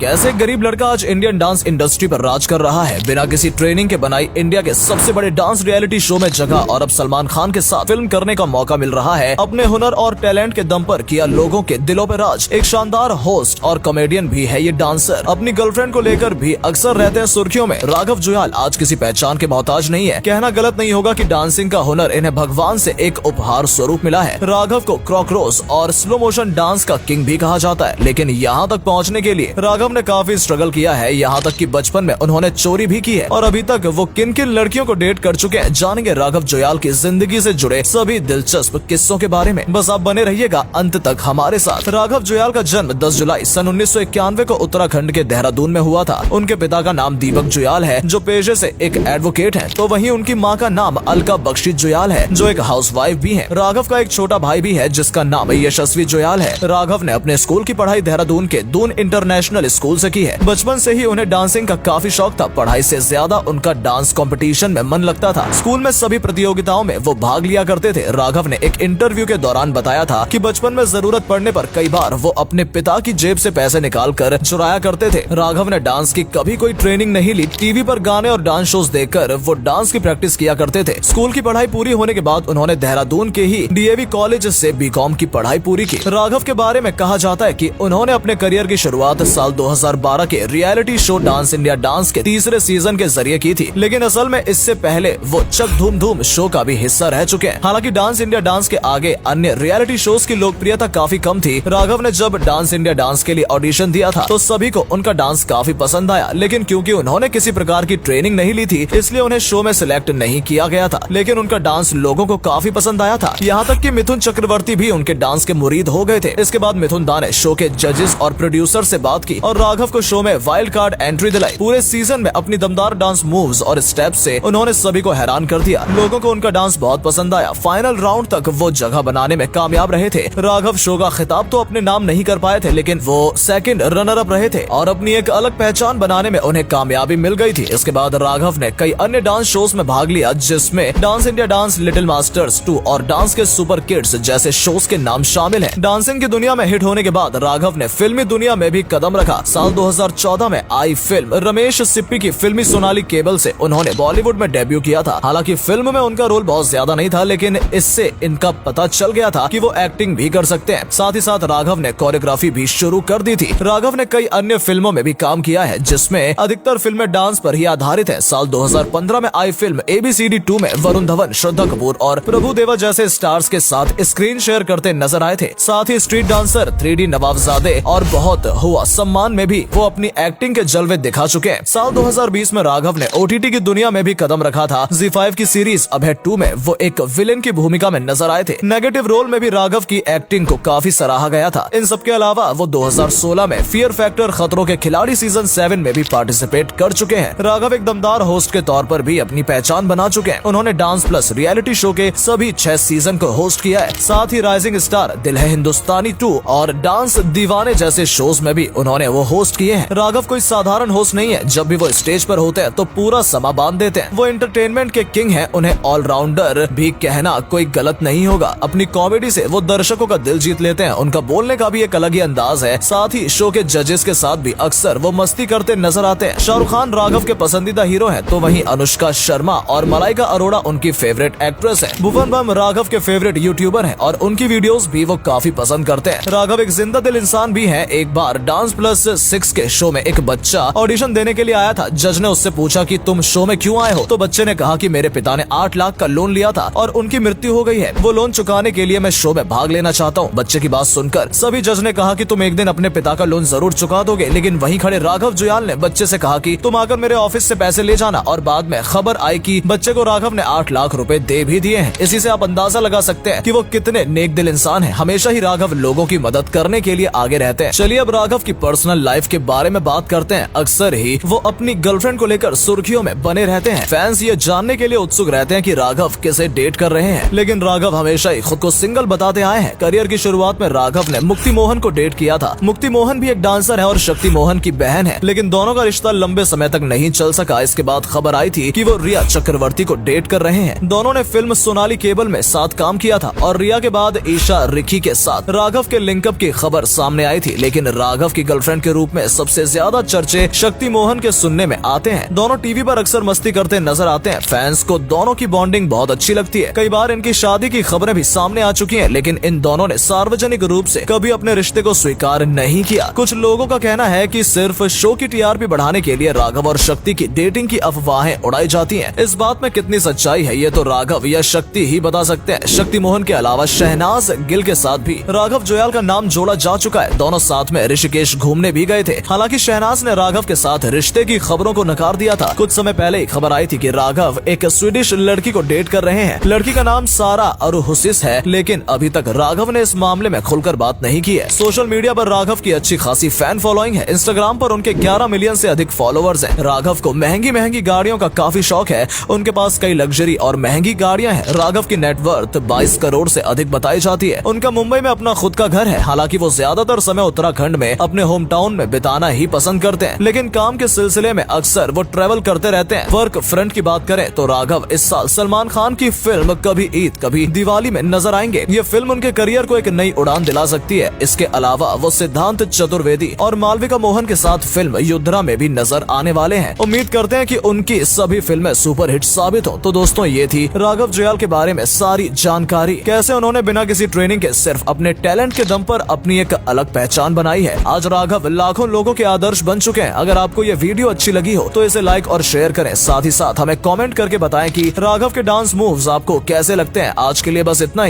कैसे एक गरीब लड़का आज इंडियन डांस इंडस्ट्री पर राज कर रहा है। बिना किसी ट्रेनिंग के बनाई इंडिया के सबसे बड़े डांस रियलिटी शो में जगह और अब सलमान खान के साथ फिल्म करने का मौका मिल रहा है। अपने हुनर और टैलेंट के दम पर किया लोगों के दिलों पर राज। एक शानदार होस्ट और कॉमेडियन भी है ये डांसर। अपनी गर्लफ्रेंड को लेकर भी अक्सर रहते हैं सुर्खियों में। राघव जुयाल आज किसी पहचान के मोहताज नहीं है। कहना गलत नहीं होगा कि डांसिंग का हुनर इन्हें भगवान से एक उपहार स्वरूप मिला है। राघव को क्रॉकरोस और स्लो मोशन डांस का किंग भी कहा जाता है, लेकिन यहाँ तक पहुँचने के लिए राघव ने काफी स्ट्रगल किया है। यहाँ तक कि बचपन में उन्होंने चोरी भी की है और अभी तक वो किन किन लड़कियों को डेट कर चुके हैं, जानेंगे राघव जुयाल की जिंदगी से जुड़े सभी दिलचस्प किस्सों के बारे में। बस आप बने रहिएगा अंत तक हमारे साथ। राघव जुयाल का जन्म 10 जुलाई सन 1991 को उत्तराखंड के देहरादून में हुआ था। उनके पिता का नाम दीपक जुयाल है, जो पेशे से एक एडवोकेट है, तो वहीं उनकी माँ का नाम अलका बख्शी जुयाल है, जो एक हाउसवाइफ भी है। राघव का एक छोटा भाई भी है, जिसका नाम यशस्वी जुयाल है। राघव ने अपने स्कूल की पढ़ाई देहरादून के दून इंटरनेशनल स्कूल से की है। बचपन से ही उन्हें डांसिंग का काफी शौक था। पढ़ाई से ज्यादा उनका डांस कंपटीशन में मन लगता था। स्कूल में सभी प्रतियोगिताओं में वो भाग लिया करते थे। राघव ने एक इंटरव्यू के दौरान बताया था कि बचपन में जरूरत पड़ने पर कई बार वो अपने पिता की जेब से पैसे निकाल कर चुराया करते थे। राघव ने डांस की कभी कोई ट्रेनिंग नहीं ली। टीवी पर गाने और डांस शोज देखकर वो डांस की प्रैक्टिस किया करते थे। स्कूल की पढ़ाई पूरी होने के बाद उन्होंने देहरादून के ही डीएवी कॉलेज से बीकॉम की पढ़ाई पूरी की। राघव के बारे में कहा जाता है कि उन्होंने अपने करियर की शुरुआत साल 2012 के reality show dance India dance के तीसरे सीजन के जरिए की थी, लेकिन असल में इससे पहले वो चक धूम धूम शो का भी हिस्सा रह चुके हैं। हालांकि डांस इंडिया डांस के आगे अन्य रियलिटी शोज की लोकप्रियता काफी कम थी। राघव ने जब डांस इंडिया डांस के लिए ऑडिशन दिया था तो सभी को उनका डांस काफी पसंद आया, लेकिन क्योंकि उन्होंने किसी प्रकार की ट्रेनिंग नहीं ली थी, इसलिए उन्हें शो में सिलेक्ट नहीं किया गया था। लेकिन उनका डांस लोगों को काफी पसंद आया था, यहाँ तक कि मिथुन चक्रवर्ती भी उनके डांस के मुरीद हो गए थे। इसके बाद मिथुन दा ने शो के जजेस और प्रोड्यूसर से बात की और राघव को शो में वाइल्ड कार्ड एंट्री दिलाई। पूरे सीजन में अपनी दमदार डांस मूव्स और स्टेप्स से उन्होंने सभी को हैरान कर दिया। लोगों को उनका डांस बहुत पसंद आया। फाइनल राउंड तक वो जगह बनाने में कामयाब रहे थे। राघव शो का खिताब तो अपने नाम नहीं कर पाए थे, लेकिन वो सेकंड रनर अप रहे थे और अपनी एक अलग पहचान बनाने में उन्हें कामयाबी मिल गई थी। इसके बाद राघव ने कई अन्य डांस शोज में भाग लिया, जिसमें dance India dance, little masters 2 और डांस के सुपर किड्स जैसे शोज के नाम शामिल हैं। डांसिंग की दुनिया में हिट होने के बाद राघव ने फिल्मी दुनिया में भी कदम रखा। साल 2014 में आई फिल्म रमेश सिप्पी की फिल्मी सोनाली केबल से उन्होंने बॉलीवुड में डेब्यू किया था। हालांकि फिल्म में उनका रोल बहुत ज्यादा नहीं था, लेकिन इससे इनका पता चल गया था कि वो एक्टिंग भी कर सकते हैं। साथ ही साथ राघव ने कोरियोग्राफी भी शुरू कर दी थी। राघव ने कई अन्य फिल्मों में भी काम किया है, जिसमें अधिकतर फिल्में डांस पर ही आधारित है। साल 2015 में आई फिल्म ABCD 2 में वरुण धवन, श्रद्धा कपूर और प्रभु देवा जैसे स्टार्स के साथ स्क्रीन शेयर करते नजर आए थे। साथ ही स्ट्रीट डांसर 3D नवाबजादे और बहुत हुआ सम्मान में भी वो अपनी एक्टिंग के जलवे दिखा चुके हैं। साल 2020 में राघव ने OTT की दुनिया में भी कदम रखा था। ZEE5 की सीरीज अभय 2 में वो एक विलेन की भूमिका में नजर आए थे। नेगेटिव रोल में भी राघव की एक्टिंग को काफी सराहा गया था। इन सब के अलावा वो 2016 में फियर फैक्टर खतरों के खिलाड़ी सीजन 7 में भी पार्टिसिपेट कर चुके हैं। राघव एक दमदार होस्ट के तौर पर भी अपनी पहचान बना चुके हैं। उन्होंने डांस प्लस रियलिटी शो के सभी 6 सीजन को होस्ट किया है। साथ ही राइजिंग स्टार, दिल है हिंदुस्तानी 2 और डांस दीवाने जैसे शोज में भी उन्होंने वो होस्ट किए हैं। राघव कोई साधारण होस्ट नहीं है। जब भी वो स्टेज पर होते हैं तो पूरा समा बांध देते हैं। वो एंटरटेनमेंट के किंग हैं। उन्हें ऑलराउंडर भी कहना कोई गलत नहीं होगा। अपनी कॉमेडी से वो दर्शकों का दिल जीत लेते हैं। उनका बोलने का भी एक अलग ही अंदाज है। साथ ही शो के जजेस के साथ भी अक्सर वो मस्ती करते नजर आते हैं। शाहरुख खान राघव के पसंदीदा हीरो हैं, तो वहीं अनुष्का शर्मा और मलाइका अरोड़ा उनकी फेवरेट एक्ट्रेस है। भुवन बम राघव के फेवरेट यूट्यूबर हैं और उनकी वीडियोस भी वो काफी पसंद करते हैं। राघव एक जिंदा दिल इंसान भी है। एक बार डांस प्लस 6 के शो में एक बच्चा ऑडिशन देने के लिए आया था। जज ने उससे पूछा कि तुम शो में क्यों आए हो, तो बच्चे ने कहा कि मेरे पिता ने 8 लाख का लोन लिया था और उनकी मृत्यु हो गई है। वो लोन चुकाने के लिए मैं शो में भाग लेना चाहता हूँ। बच्चे की बात सुनकर सभी जज ने कहा कि तुम एक दिन अपने पिता का लोन जरूर चुका दोगे, लेकिन वहीं खड़े राघव जुयाल ने बच्चे से कहा कि तुम आकर मेरे ऑफिस से पैसे ले जाना। और बाद में खबर आई कि बच्चे को राघव ने 8 लाख रुपए दे भी दिए हैं। इसी से आप अंदाजा लगा सकते हैं कि वो कितने नेक दिल इंसान हैं। हमेशा ही राघव लोगों की मदद करने के लिए आगे रहते हैं। चलिए अब राघव की पर्सनल लाइफ के बारे में बात करते हैं। अक्सर ही वो अपनी गर्लफ्रेंड को लेकर सुर्खियों में बने रहते हैं। फैंस ये जानने के लिए उत्सुक रहते हैं कि राघव किसे डेट कर रहे हैं, लेकिन राघव हमेशा ही खुद को सिंगल बताते आए हैं। करियर की शुरुआत में राघव ने मुक्ति मोहन को डेट किया था। मुक्ति मोहन भी एक डांसर है और शक्ति मोहन की बहन है, लेकिन दोनों का रिश्ता लंबे समय तक नहीं चल सका। इसके बाद खबर आई थी कि वो रिया चक्रवर्ती को डेट कर रहे हैं। दोनों ने फिल्म सोनाली केबल में साथ काम किया था और रिया के बाद ईशा रिकी के साथ राघव के लिंकअप की खबर सामने आई थी, लेकिन राघव की गर्लफ्रेंड के रूप में सबसे ज्यादा चर्चे शक्ति मोहन के सुनने में आते हैं। दोनों टीवी पर अक्सर मस्ती करते नजर आते हैं। फैंस को दोनों की बॉन्डिंग बहुत अच्छी लगती है। कई बार इनकी शादी की खबरें भी सामने आ चुकी हैं, लेकिन इन दोनों ने सार्वजनिक रूप से कभी अपने रिश्ते को स्वीकार नहीं किया। कुछ लोगों का कहना है कि सिर्फ शो की टीआरपी बढ़ाने के लिए राघव और शक्ति की डेटिंग की अफवाहें उड़ाई जाती हैं। इस बात में कितनी सच्चाई है ये तो राघव या शक्ति ही बता सकते हैं। शक्ति मोहन के अलावा शहनाज गिल के साथ भी राघव जुयाल का नाम जोड़ा जा चुका है। दोनों साथ में ऋषिकेश घूमने भी गए थे। हालांकि शहनाज ने राघव के साथ रिश्ते की खबरों को नकार दिया था। कुछ समय पहले ही खबर आई थी कि राघव एक स्वीडिश लड़की को डेट कर रहे हैं। लड़की का नाम सारा अरुहुसिस है, लेकिन अभी तक राघव ने इस मामले में खुलकर बात नहीं की है। सोशल मीडिया पर राघव की अच्छी खासी फैन फॉलोइंग है। इंस्टाग्राम पर उनके 11 मिलियन से अधिक फॉलोअर्स हैं। राघव को महंगी महंगी गाड़ियों का काफी शौक है। उनके पास कई लग्जरी और महंगी गाड़ियां हैं। राघव की नेटवर्थ 22 करोड़ से अधिक बताई जाती है। उनका मुंबई में अपना खुद का घर है। हालांकि वो ज्यादातर समय उत्तराखंड में अपने होम टाउन में बिताना ही पसंद करते हैं, लेकिन काम के सिलसिले में अक्सर वो ट्रेवल करते रहते हैं। वर्क फ्रंट की बात करें तो राघव इस साल सलमान खान की फिल्म कभी ईद कभी दिवाली में नजर आएंगे। ये फिल्म उनके करियर को एक नई उड़ान दिला सकती है। इसके अलावा वो सिद्धांत चतुर्वेदी और मालविका मोहन के साथ फिल्म युद्धरा में भी नजर आने वाले हैं। उम्मीद करते हैं कि उनकी सभी फिल्में सुपरहिट साबित हो। तो दोस्तों, ये थी राघव जुयाल के बारे में सारी जानकारी। कैसे उन्होंने बिना किसी ट्रेनिंग के सिर्फ अपने टैलेंट के दम पर अपनी एक अलग पहचान बनाई है। आज राघव लाखों लोगों के आदर्श बन चुके हैं। अगर आपको ये वीडियो अच्छी लगी हो तो इसे लाइक और शेयर करें। साथ ही साथ हमें कमेंट करके बताएं कि राघव के डांस मूव्स आपको कैसे लगते हैं। आज के लिए बस इतना ही।